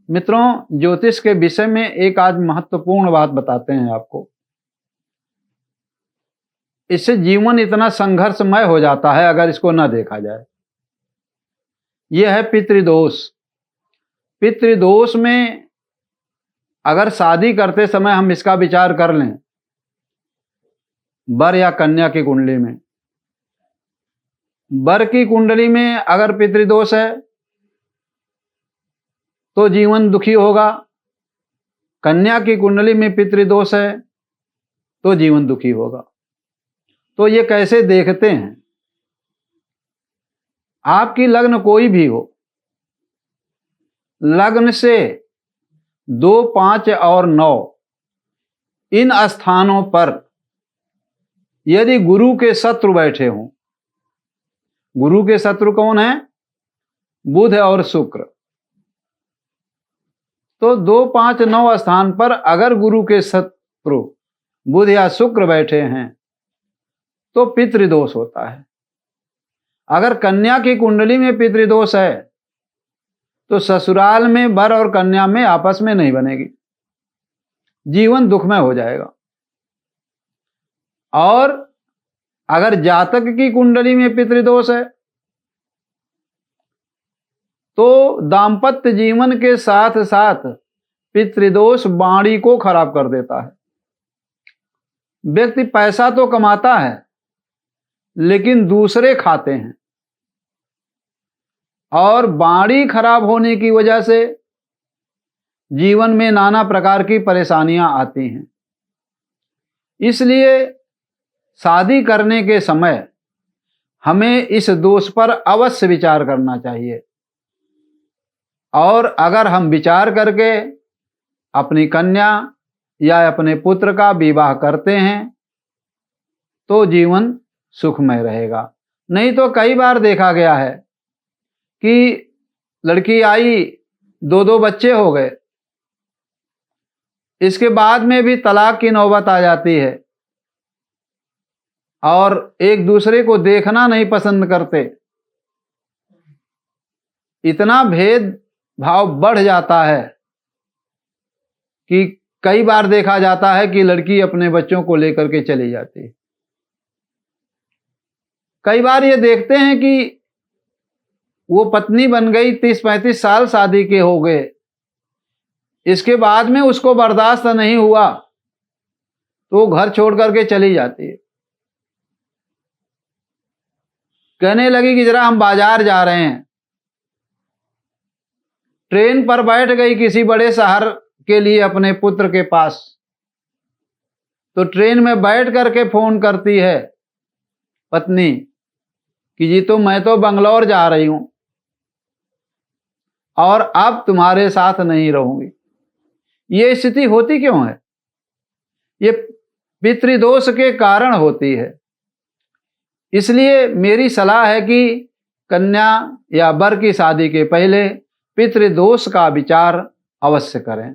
मित्रों, ज्योतिष के विषय में एक आज महत्वपूर्ण बात बताते हैं आपको। इससे जीवन इतना संघर्षमय हो जाता है अगर इसको न देखा जाए। यह है पितृदोष। पितृदोष में अगर शादी करते समय हम इसका विचार कर लें, वर या कन्या की कुंडली में, वर की कुंडली में अगर पितृदोष है तो जीवन दुखी होगा, कन्या की कुंडली में पितृदोष है तो जीवन दुखी होगा। तो ये कैसे देखते हैं? आपकी लग्न कोई भी हो, लग्न से 2, 5 और 9 इन स्थानों पर यदि गुरु के शत्रु बैठे हों, गुरु के शत्रु कौन है? बुध और शुक्र। तो 2, 5, 9 स्थान पर अगर गुरु के शत्रु बुध या शुक्र बैठे हैं तो पितृदोष होता है। अगर कन्या की कुंडली में पितृदोष है तो ससुराल में वर और कन्या में आपस में नहीं बनेगी, जीवन दुखमय हो जाएगा। और अगर जातक की कुंडली में पितृदोष है तो दांपत्य जीवन के साथ साथ पितृदोष वाणी को खराब कर देता है। व्यक्ति पैसा तो कमाता है लेकिन दूसरे खाते हैं, और वाणी खराब होने की वजह से जीवन में नाना प्रकार की परेशानियां आती हैं। इसलिए शादी करने के समय हमें इस दोष पर अवश्य विचार करना चाहिए, और अगर हम विचार करके अपनी कन्या या अपने पुत्र का विवाह करते हैं तो जीवन सुखमय रहेगा। नहीं तो कई बार देखा गया है कि लड़की आई, 2-2 बच्चे हो गए, इसके बाद में भी तलाक की नौबत आ जाती है और एक दूसरे को देखना नहीं पसंद करते। इतना भेदभाव बढ़ जाता है कि कई बार देखा जाता है कि लड़की अपने बच्चों को लेकर के चली जाती है। कई बार ये देखते हैं कि वो पत्नी बन गई, 30-35 साल शादी के हो गए, इसके बाद में उसको बर्दाश्त नहीं हुआ तो वो घर छोड़ करके चली जाती है। कहने लगी कि जरा हम बाजार जा रहे हैं। ट्रेन पर बैठ गई किसी बड़े शहर के लिए अपने पुत्र के पास, तो ट्रेन में बैठ करके फोन करती है पत्नी कि जी तो मैं तो बंगलौर जा रही हूं और अब तुम्हारे साथ नहीं रहूंगी। ये स्थिति होती क्यों है? ये पितृदोष के कारण होती है। इसलिए मेरी सलाह है कि कन्या या वर की शादी के पहले पितृदोष का विचार अवश्य करें।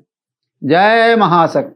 जय महाशक्ति।